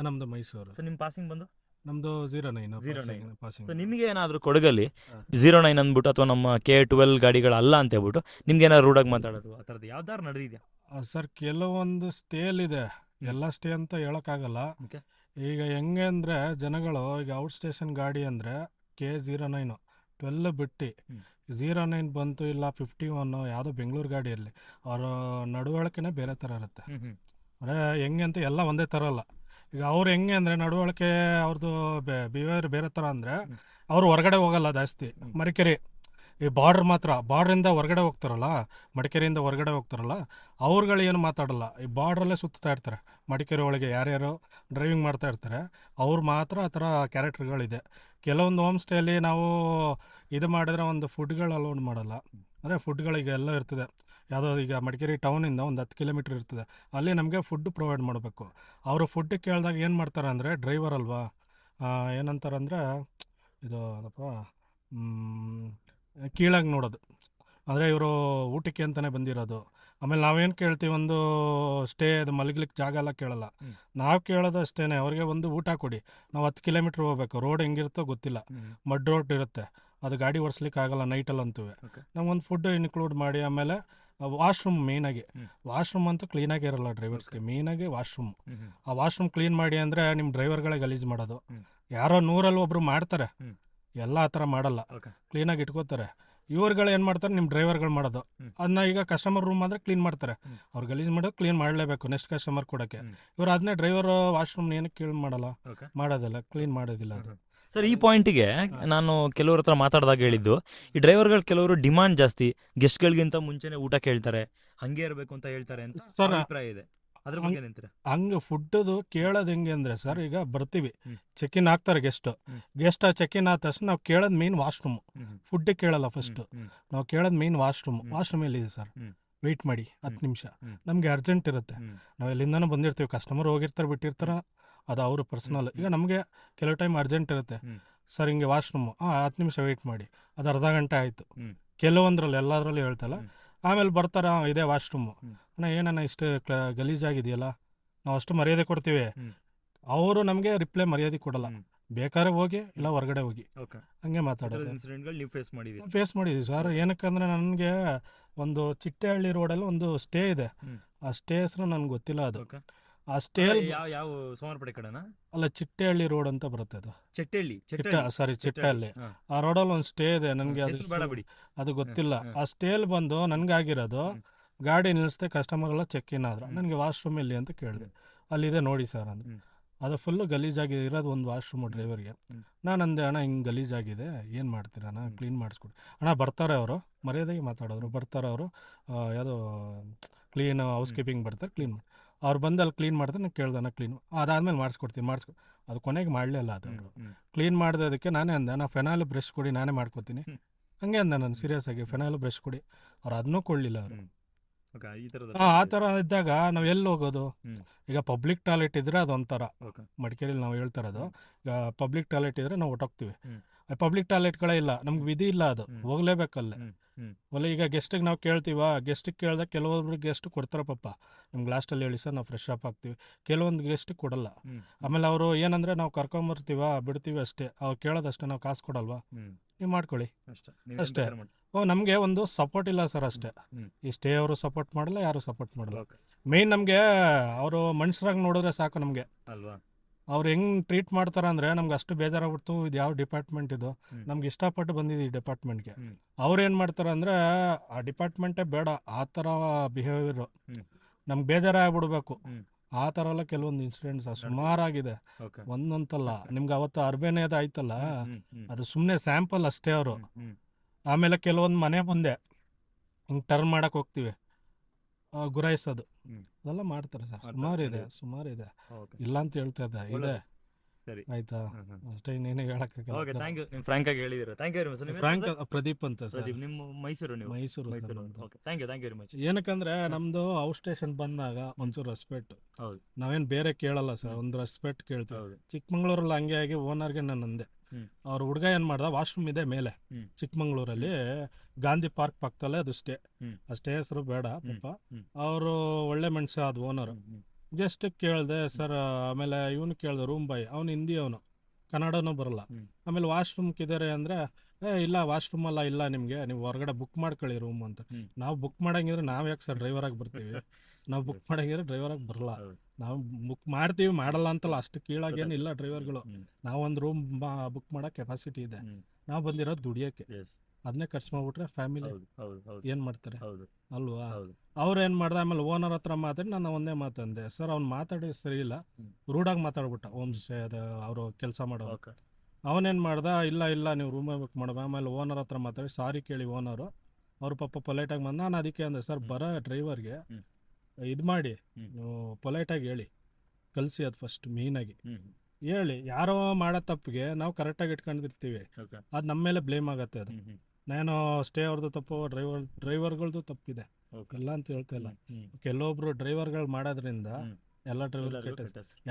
ನಮ್ದು ಮೈಸೂರು. ಸೊ ನಿಮ್ಮ ಪಾಸಿಂಗ್ ಬಂದು ನಮ್ದು 09 09. ಪಾಸಿಂಗ್. ಸೊ ನಿಮಗೆ ಏನಾದರೂ ಕೊಡಗಲ್ಲಿ 09 ಅಂದ್ಬಿಟ್ಟು ಅಥವಾ ನಮ್ಮ K12 ಗಾಡಿಗಳಲ್ಲ ಅಂತ ಹೇಳ್ಬಿಟ್ಟು ನಿಮ್ಗೆ ಏನಾದ್ರು ರೂಢಾಗಿ ಮಾತಾಡೋದು ಆ ಥರದ್ದು ಯಾವ್ದಾರು ನಡೆದಿದೆಯಾ? ಸರ್ ಕೆಲವೊಂದು ಸ್ಟೇಲ್ ಇದೆ, ಎಲ್ಲ ಸ್ಟೇ ಅಂತ ಹೇಳೋಕ್ಕಾಗಲ್ಲ. Okay. ಈಗ ಹೆಂಗೆ ಅಂದರೆ ಜನಗಳು ಈಗ ಔಟ್ ಸ್ಟೇಷನ್ ಗಾಡಿ ಅಂದರೆ K09 12 ಬಿಟ್ಟು 09 ಬಂತು ಇಲ್ಲ 51 ಯಾವುದೋ ಬೆಂಗಳೂರು ಗಾಡಿಯಲ್ಲಿ ಅವರ ನಡವಳಿಕೆನೇ ಬೇರೆ ಥರ ಇರುತ್ತೆ. ಅಂದರೆ ಹೆಂಗೆ ಅಂತ ಎಲ್ಲ ಒಂದೇ ಥರ ಅಲ್ಲ. ಈಗ ಅವ್ರು ಹೆಂಗೆ ಅಂದರೆ ನಡವಳಿಕೆ ಅವ್ರದ್ದು ಬಿಹೇವಿಯರ್ ಬೇರೆ ಥರ ಅಂದರೆ ಅವರು ಹೊರಗಡೆ ಹೋಗಲ್ಲ ಜಾಸ್ತಿ. ಮಡಿಕೇರಿ ಈ ಬಾರ್ಡ್ರಿಂದ ಹೊರಗಡೆ ಹೋಗ್ತಾರಲ್ಲ, ಮಡಿಕೇರಿಯಿಂದ ಹೊರಗಡೆ ಹೋಗ್ತಾರಲ್ಲ, ಅವ್ರುಗಳು ಏನು ಮಾತಾಡಲ್ಲ, ಈ ಬಾರ್ಡ್ರಲ್ಲೇ ಸುತ್ತಾ ಇರ್ತಾರೆ. ಮಡಿಕೇರಿ ಒಳಗೆ ಯಾರ್ಯಾರು ಡ್ರೈವಿಂಗ್ ಮಾಡ್ತಾ ಇರ್ತಾರೆ ಅವ್ರು ಮಾತ್ರ ಆ ಥರ ಕ್ಯಾರೆಕ್ಟರ್ಗಳಿದೆ. ಕೆಲವೊಂದು ಹೋಮ್ ಸ್ಟೇಲಿ ನಾವು ಇದು ಮಾಡಿದ್ರೆ ಒಂದು ಫುಡ್ಗಳು ಅಲೋಡ್ ಮಾಡಲ್ಲ. ಅಂದರೆ ಫುಡ್ಗಳಿಗೆ ಎಲ್ಲ ಇರ್ತದೆ. ಯಾವುದೋ ಈಗ ಮಡಿಕೇರಿ ಟೌನಿಂದ ಒಂದು 10 ಕಿಲೋಮೀಟ್ರ್ ಇರ್ತದೆ, ಅಲ್ಲಿ ನಮಗೆ ಫುಡ್ ಪ್ರೊವೈಡ್ ಮಾಡಬೇಕು. ಅವರು ಫುಡ್ ಕೇಳಿದಾಗ ಏನು ಮಾಡ್ತಾರೆ ಅಂದರೆ ಡ್ರೈವರ್ ಅಲ್ವಾ, ಏನಂತಾರಂದರೆ ಇದು ಅದಪ್ಪ ಕೀಳಾಗಿ ನೋಡೋದು. ಅಂದರೆ ಇವರು ಊಟಕ್ಕೆ ಅಂತಲೇ ಬಂದಿರೋದು. ಆಮೇಲೆ ನಾವೇನು ಕೇಳ್ತೀವಿ, ಒಂದು ಸ್ಟೇ ಅದು ಮಲಗ್ಲಿಕ್ಕೆ ಜಾಗ ಎಲ್ಲ ಕೇಳಲ್ಲ. ನಾವು ಕೇಳೋದು ಅಷ್ಟೇ, ಅವ್ರಿಗೆ ಒಂದು ಊಟ ಕೊಡಿ. ನಾವು 10 ಕಿಲೋಮೀಟ್ರ್ ಹೋಗ್ಬೇಕು, ರೋಡ್ ಹೆಂಗಿರುತ್ತೋ ಗೊತ್ತಿಲ್ಲ, ಮಡ್ ರೋಡ್ ಇರುತ್ತೆ, ಅದು ಗಾಡಿ ಓಡಿಸ್ಲಿಕ್ಕೆ ಆಗಲ್ಲ ನೈಟಲ್ಲಂತೂ. ನಮಗೊಂದು ಫುಡ್ ಇನ್ಕ್ಲೂಡ್ ಮಾಡಿ. ಆಮೇಲೆ ವಾಶ್ರೂಮ್ ಮೇಯ್ನಾಗಿ, ವಾಶ್ರೂಮ್ ಅಂತೂ ಕ್ಲೀನಾಗಿ ಇರಲ್ಲ ಡ್ರೈವರ್ಸ್ಗೆ, ಮೇಯ್ನಾಗಿ ವಾಶ್ರೂಮ್. ಆ ವಾಶ್ರೂಮ್ ಕ್ಲೀನ್ ಮಾಡಿ ಅಂದರೆ ನಿಮ್ಮ ಡ್ರೈವರ್ಗಳೇ ಗಲೀಜು ಮಾಡೋದು. ಯಾರೋ 100ರಲ್ಲಿ ಒಬ್ಬರು ಮಾಡ್ತಾರೆ, ಎಲ್ಲ ಆ ಥರ ಮಾಡಲ್ಲ, ಕ್ಲೀನಾಗಿ ಇಟ್ಕೋತಾರೆ. ಇವ್ರುಗಳು ಏನು ಮಾಡ್ತಾರೆ, ನಿಮ್ಮ ಡ್ರೈವರ್ಗಳು ಮಾಡೋದು ಅದನ್ನ. ಈಗ ಕಸ್ಟಮರ್ ರೂಮ್ ಆದರೆ ಕ್ಲೀನ್ ಮಾಡ್ತಾರೆ, ಅವ್ರು ಗಲೀಜು ಮಾಡೋದು ಕ್ಲೀನ್ ಮಾಡಲೇಬೇಕು ನೆಕ್ಸ್ಟ್ ಕಸ್ಟಮರ್ ಕೊಡೋಕ್ಕೆ. ಇವ್ರು ಅದನ್ನೇ ಡ್ರೈವರ್ ವಾಶ್ರೂಮ್ ಏನಕ್ಕೆ ಕ್ಲೀನ್ ಮಾಡಲ್ಲ, ಮಾಡೋದಿಲ್ಲ, ಕ್ಲೀನ್ ಮಾಡೋದಿಲ್ಲ ಅದು. ಸರ್, ಈ ಪಾಯಿಂಟಿಗೆ ನಾನು ಕೆಲವ್ರ ಹತ್ರ ಮಾತಾಡಿದಾಗ ಹೇಳಿದ್ದು, ಈ ಡ್ರೈವರ್ಗಳು ಕೆಲವರು ಡಿಮಾಂಡ್ ಜಾಸ್ತಿ, ಗೆಸ್ಟ್ಗಳಿಗಿಂತ ಮುಂಚೆನೇ ಊಟ ಕೇಳ್ತಾರೆ, ಹಂಗೆ ಇರಬೇಕು ಅಂತ ಹೇಳ್ತಾರೆ ಅಂತ ಸರ್ ಅಭಿಪ್ರಾಯ ಇದೆ. ಅದ್ರ ಬಗ್ಗೆ ಏನಂತೀರಾ? ಹಂಗೆ ಫುಡ್ದು ಕೇಳೋದು ಹೆಂಗೆ ಅಂದರೆ ಸರ್, ಈಗ ಬರ್ತೀವಿ, ಚೆಕ್ ಇನ್ ಆಗ್ತಾರೆ ಗೆಸ್ಟ್ ಚೆಕ್ ಇನ್ ಆದ ತಕ್ಷಣ ನಾವು ಕೇಳೋದು ಮೇನ್ ವಾಶ್ರೂಮ್, ಫುಡ್ ಕೇಳಲ್ಲ. ಫಸ್ಟು ನಾವು ಕೇಳೋದು ಮೇನ್ ವಾಶ್ರೂಮ್ ಎಲ್ಲಿದೆ ಸರ್, ವೆಯ್ಟ್ ಮಾಡಿ 10 ನಿಮಿಷ, ನಮಗೆ ಅರ್ಜೆಂಟ್ ಇರುತ್ತೆ, ನಾವು ಎಲ್ಲಿಂದನೂ ಬಂದಿರ್ತೀವಿ, ಕಸ್ಟಮರ್ ಹೋಗಿರ್ತಾರೆ ಬಿಟ್ಟಿರ್ತಾರೆ, ಅದು ಅವರು ಪರ್ಸನಲ್. ಈಗ ನಮಗೆ ಕೆಲವು ಟೈಮ್ ಅರ್ಜೆಂಟ್ ಇರುತ್ತೆ, ಸರ್ ಹಿಂಗೆ ವಾಶ್ರೂಮು 10 ನಿಮಿಷ ವೆಯ್ಟ್ ಮಾಡಿ, ಅದು ಅರ್ಧ ಗಂಟೆ ಆಯಿತು. ಕೆಲವೊಂದ್ರಲ್ಲಿ ಎಲ್ಲದರಲ್ಲೂ ಹೇಳ್ತಲ್ಲ. ಆಮೇಲೆ ಬರ್ತಾರ, ಇದೇ ವಾಶ್ರೂಮು, ಅಣ್ಣ ಏನಣ್ಣ ಇಷ್ಟು ಗಲೀಜಾಗಿದೆಯಲ್ಲ, ನಾವು ಅಷ್ಟು ಮರ್ಯಾದೆ ಕೊಡ್ತೀವಿ, ಅವರು ನಮಗೆ ಮರ್ಯಾದೆ ಕೊಡಲ್ಲ. ಬೇಕಾದ್ರೆ ಹೋಗಿ ಇಲ್ಲ ಹೊರಗಡೆ ಹೋಗಿ, ಹಂಗೆ ಮಾತಾಡೋದು. ಫೇಸ್ ಮಾಡಿದ್ವಿ ಸರ್. ಏನಕ್ಕಂದ್ರೆ ನನಗೆ ಒಂದು ಚಿಟ್ಟೆಹಳ್ಳಿ ರೋಡಲ್ಲಿ ಒಂದು ಸ್ಟೇ ಇದೆ, ಆ ಸ್ಟೇ ಹೆಸರು ನನಗೆ ಗೊತ್ತಿಲ್ಲ. ಅದು ಆ ಸ್ಟೇ ಯಾವ ಸೋಮವಾರಪೇಟೆ ಕಡೆನಾ? ಅಲ್ಲ, ಚಿಟ್ಟೆಹಳ್ಳಿ ರೋಡ್ ಅಂತ ಬರುತ್ತೆ, ಅದು ಚಿಟ್ಟೆಹಳ್ಳಿ. ಆ ರೋಡಲ್ಲಿ ಒಂದು ಸ್ಟೇ ಇದೆ, ನನಗೆ ಅದು ಗೊತ್ತಿಲ್ಲ. ಆ ಸ್ಟೇಲ್ ಬಂದು ನನಗಾಗಿರೋದು, ಗಾಡಿ ನಿಲ್ಲಿಸ್ದೆ, ಕಸ್ಟಮರ್ಗೆಲ್ಲ ಚೆಕ್ ಇನ್ ಆದ್ರು, ನನಗೆ ವಾಶ್ರೂಮ್ ಎಲ್ಲಿ ಅಂತ ಕೇಳಿದೆ, ಅಲ್ಲಿದೆ ನೋಡಿ ಸರ್ ಅಂದ್ರೆ. ಅದು ಫುಲ್ಲು ಗಲೀಜಾಗಿದೆ ಇರೋದು ಒಂದು ವಾಶ್ರೂಮು ಡ್ರೈವರ್ಗೆ. ನಾನು ಅಂದೆ, ಅಣ್ಣ ಹಿಂಗೆ ಗಲೀಜಾಗಿದೆ, ಏನು ಮಾಡ್ತೀರಣ್ಣ, ಕ್ಲೀನ್ ಮಾಡಿಸ್ಕೊಡಿ ಅಣ್ಣ. ಬರ್ತಾರೆ ಅವರು, ಮರ್ಯಾದೆಗೆ ಮಾತಾಡೋರು, ಬರ್ತಾರೆ ಅವರು, ಯಾವುದೋ ಕ್ಲೀನ್ ಹೌಸ್ ಕೀಪಿಂಗ್ ಬರ್ತಾರೆ, ಕ್ಲೀನ್ ಮಾಡಿ. ಅವ್ರು ಬಂದು ಅಲ್ಲಿ ಕ್ಲೀನ್ ಮಾಡ್ತಾರೆ, ನಾನು ಕೇಳ್ದೆ ಕ್ಲೀನು, ಅದಾದಮೇಲೆ ಮಾಡಿಸ್ಕೊಡ್ತೀನಿ. ಅದು ಕೊನೆಗೆ ಮಾಡಲಿಲ್ಲ ಅದು. ಅವರು ಕ್ಲೀನ್ ಮಾಡಿದೋದಕ್ಕೆ ನಾನೇ ಅಂದೆ, ನಾ ಫೆನಾಲ್ ಬ್ರಷ್ ಕೊಡಿ, ನಾನೇ ಮಾಡ್ಕೊತೀನಿ, ಹಂಗೆ ಅಂದೆ ನಾನು ಸೀರಿಯಸ್ ಆಗಿ. ಫೆನಾಲ್ ಬ್ರಷ್ ಕೊಡಿ, ಅವ್ರು ಅದನ್ನೂ ಕೊಡಲಿಲ್ಲ ಅವರು. ಆ ಥರ ಇದ್ದಾಗ ನಾವು ಎಲ್ಲಿ ಹೋಗೋದು? ಈಗ ಪಬ್ಲಿಕ್ ಟಾಯ್ಲೆಟ್ ಇದ್ರೆ ಅದೊಂಥರ, ಮಡಿಕೇರಿಯಲ್ಲಿ ನಾವು ಹೇಳ್ತಾ ಇರೋದು, ಈಗ ಪಬ್ಲಿಕ್ ಟಾಯ್ಲೆಟ್ ಇದ್ರೆ ನಾವು ಹೊಟ್ಟೋಗ್ತೀವಿ. ಪಬ್ಲಿಕ್ ಟಾಯ್ಲೆಟ್ಗಳೇ ಇಲ್ಲ, ನಮ್ಗೆ ವಿಧಿ ಇಲ್ಲ, ಅದು ಹೋಗ್ಲೇಬೇಕಲ್ಲೇ. ಒಳ್ಳೆ ಈಗ ಗೆಸ್ಟಿಗೆ ನಾವು ಕೇಳ್ತೀವ, ಗೆಸ್ಟಿಗೆ ಕೇಳಿದಾಗ ಕೆಲವೊಬ್ರು ಗೆಸ್ಟ್ ಕೊಡ್ತಾರೆ, ಪಾಪ ನಮ್ಗೆ ಲಾಸ್ಟಲ್ಲಿ ಹೇಳಿ ಸರ್ ನಾವು ಫ್ರೆಶ್ ಅಪ್ ಆಗ್ತೀವಿ, ಕೆಲವೊಂದು ಗೆಸ್ಟಿಗೆ ಕೊಡಲ್ಲ. ಆಮೇಲೆ ಅವರು ಏನಂದರೆ ನಾವು ಕರ್ಕೊಂಬರ್ತೀವ ಬಿಡ್ತೀವಿ ಅಷ್ಟೇ, ಅವ್ರು ಕೇಳೋದಷ್ಟೇ, ನಾವು ಕಾಸು ಕೊಡಲ್ವಾ, ನೀವು ಮಾಡ್ಕೊಳ್ಳಿ ಅಷ್ಟೇ. ನಮಗೆ ಒಂದು ಸಪೋರ್ಟ್ ಇಲ್ಲ ಸರ್ ಅಷ್ಟೇ. ಈ ಸ್ಟೇ ಅವರು ಸಪೋರ್ಟ್ ಮಾಡಲ್ಲ, ಯಾರು ಸಪೋರ್ಟ್ ಮಾಡಲ್ಲ. ಮೇಯ್ನ್ ನಮಗೆ ಅವರು ಮನುಷ್ಯರಾಗಿ ನೋಡಿದ್ರೆ ಸಾಕು ನಮಗೆ ಅಲ್ವಾ. ಅವ್ರು ಹೆಂಗೆ ಟ್ರೀಟ್ ಮಾಡ್ತಾರೆ ಅಂದರೆ ನಮ್ಗೆ ಅಷ್ಟು ಬೇಜಾರಾಗ್ಬಿಡ್ತು. ಇದು ಯಾವ ಡಿಪಾರ್ಟ್ಮೆಂಟ್ ಇದು, ನಮ್ಗೆ ಇಷ್ಟಪಟ್ಟು ಬಂದಿದ್ದು ಈ ಡಿಪಾರ್ಟ್ಮೆಂಟ್ಗೆ. ಅವ್ರು ಏನು ಮಾಡ್ತಾರೆ ಅಂದರೆ ಆ ಡಿಪಾರ್ಟ್ಮೆಂಟೇ ಬೇಡ, ಆ ಥರ ಬಿಹೇವಿಯರು ನಮ್ಗೆ ಬೇಜಾರಾಗ್ಬಿಡ್ಬೇಕು. ಆ ಥರ ಎಲ್ಲ ಕೆಲವೊಂದು ಇನ್ಸಿಡೆಂಟ್ಸ್ ಸುಮಾರಾಗಿದೆ, ಒಂದಂತಲ್ಲ. ನಿಮ್ಗೆ ಅವತ್ತು ಅರ್ಬೇನೇದು ಆಯ್ತಲ್ಲ, ಅದು ಸುಮ್ಮನೆ ಸ್ಯಾಂಪಲ್ ಅಷ್ಟೇ ಅವರು. ಆಮೇಲೆ ಕೆಲವೊಂದು ಮನೆ ಮುಂದೆ ಹಿಂಗೆ ಟರ್ನ್ ಮಾಡಕ್ಕೆ ಹೋಗ್ತೀವಿ, ಗುರಾಯಿಸೋದು, ಅದೆಲ್ಲ ಮಾಡ್ತಾರೆ ಸರ್. ಸುಮಾರು ಇದೆ, ಇಲ್ಲ ಅಂತ ಹೇಳ್ತಾ ಇದೆ. ಆಯ್ತಾ, ಅಷ್ಟೇ, ಇನ್ನೇನು ಹೇಳಕ್ಕಾಗಲ್ಲ. ಪ್ರದೀಪ್ ಅಂತ ಸರ್, ಮೈಸೂರು. ಏನಕ್ಕಂದ್ರೆ ನಮ್ದು ಔಟ್ ಸ್ಟೇಷನ್ ಬಂದಾಗ ಒಂಚೂರು ರೆಸ್ಪೆಕ್ಟ್, ನಾವೇನು ಬೇರೆ ಕೇಳಲ್ಲ ಸರ್, ಒಂದು ರೆಸ್ಪೆಕ್ಟ್ ಕೇಳ್ತೀವಿ. ಚಿಕ್ಕಮಂಗ್ಳೂರಲ್ಲಿ ಹಂಗೆ ಆಗಿ ಓನರ್ಗೆ ನಾನು ಅಂದೆ, ಅವ್ರ ಹುಡುಗ ಏನು ಮಾಡ್ದ, ವಾಶ್ರೂಮ್ ಇದೆ ಮೇಲೆ ಚಿಕ್ಕಮಂಗ್ಳೂರಲ್ಲಿ, ಗಾಂಧಿ ಪಾರ್ಕ್ ಪಕ್ಕದಲ್ಲೇ ಅದು ಸ್ಟೇ. ಆ ಸ್ಟೇ ಹೆಸರು ಬೇಡ ಪಾಪ, ಅವರು ಒಳ್ಳೆ ಮನುಷ್ಯ, ಅದು ಓನರು. ಗೆಸ್ಟ್ ಕೇಳಿದೆ ಸರ್. ಆಮೇಲೆ ಇವನು ಕೇಳಿದೆ ರೂಮ್ ಬಾಯ್, ಅವ್ನು ಹಿಂದಿ, ಅವನು ಕನ್ನಡನೂ ಬರಲ್ಲ. ಆಮೇಲೆ ವಾಶ್ರೂಮ್ಗೆ ಇದ್ದಾರೆ ಅಂದರೆ ಇಲ್ಲ ವಾಶ್ರೂಮ್ ಅಲ್ಲ, ಇಲ್ಲ ನಿಮಗೆ ನೀವು ಹೊರಗಡೆ ಬುಕ್ ಮಾಡ್ಕೊಳ್ಳಿ ರೂಮ್ ಅಂತ. ನಾವು ಬುಕ್ ಮಾಡಂಗಿದ್ರೆ ನಾವು ಯಾಕೆ ಸರ್ ಡ್ರೈವರಾಗಿ ಬರ್ತೀವಿ? ನಾವು ಬುಕ್ ಮಾಡಂಗಿದ್ರೆ ಡ್ರೈವರಾಗಿ ಬರಲ್ಲ. ನಾವು ಬುಕ್ ಮಾಡ್ತೀವಿ, ಮಾಡಲ್ಲ ಅಂತಲ್ಲ, ಅಷ್ಟು ಕೀಳಾಗೇನು ಇಲ್ಲ ಡ್ರೈವರ್ಗಳು. ನಾವೊಂದು ರೂಮ್ ಬುಕ್ ಮಾಡೋ ಕೆಪಾಸಿಟಿ ಇದೆ. ನಾವು ಬಂದಿರೋದು ದುಡಿಯೋಕ್ಕೆ. ಅದನ್ನೇ ಖರ್ಚು ಮಾಡ್ಬಿಟ್ರೆ ಫ್ಯಾಮಿಲಿ ಏನು ಮಾಡ್ತಾರೆ ಅಲ್ವಾ? ಅವ್ರು ಏನು ಮಾಡ್ದೆ, ಆಮೇಲೆ ಓನರ್ ಹತ್ರ ಮಾತಾಡಿ ನಾನು ಒಂದೇ ಮಾತಂದೆ, ಸರ್ ಅವ್ನು ಮಾತಾಡಿ ಸರಿ ಇಲ್ಲ, ರೂಢಾಗಿ ಮಾತಾಡ್ಬಿಟ್ಟ. ಹೋಮ್ ಸ್ಟೇ ಅದು ಅವರು ಕೆಲಸ ಮಾಡೋ ಅವನೇನು ಮಾಡ್ದ, ಇಲ್ಲ ಇಲ್ಲ ನೀವು ರೂಮೇ ಬುಕ್ ಮಾಡೋ. ಆಮೇಲೆ ಓನರ್ ಹತ್ರ ಮಾತಾಡಿ ಸಾರಿ ಕೇಳಿ ಓನರು, ಅವ್ರು ಪಾಪ ಪೊಲೈಟಾಗಿ ಬಂದು, ನಾನು ಅದಕ್ಕೆ ಅಂದೆ ಸರ್ ಬರೋ ಡ್ರೈವರ್ಗೆ ಇದು ಮಾಡಿ, ನೀವು ಪೊಲೈಟಾಗಿ ಹೇಳಿ ಕಲಿಸಿ, ಅದು ಫಸ್ಟ್ ಮೇಯ್ನಾಗಿ ಹೇಳಿ. ಯಾರೋ ಮಾಡೋ ತಪ್ಪಿಗೆ ನಾವು ಕರೆಕ್ಟಾಗಿ ಇಟ್ಕೊಂಡಿರ್ತೀವಿ, ಅದು ನಮ್ಮ ಮೇಲೆ ಬ್ಲೇಮ್ ಆಗತ್ತೆ. ಅದು ನಾನು ಸ್ಟೇ ಅವ್ರದ್ದು ತಪ್ಪು, ಡ್ರೈವರ್ಗಳದ್ದು ತಪ್ಪಿದೆ ಎಲ್ಲ ಅಂತ ಹೇಳ್ತಾ ಇಲ್ಲ. ಕೆಲವೊಬ್ರು ಡ್ರೈವರ್ಗಳು ಮಾಡೋದ್ರಿಂದ ಎಲ್ಲ ಡ್ರೈವರ್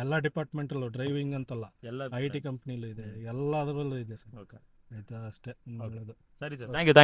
ಎಲ್ಲ ಡಿಪಾರ್ಟ್ಮೆಂಟಲ್ಲೂ, ಡ್ರೈವಿಂಗ್ ಅಂತಲ್ಲ, IT ಕಂಪ್ನಿಲೂ ಇದೆ, ಎಲ್ಲದರಲ್ಲೂ ಇದೆ ಸರ್. ಆಯ್ತಾ? ಅಷ್ಟೇ ಹೇಳೋದು. ಸರಿ ಸರ್, ಥ್ಯಾಂಕ್ ಯು.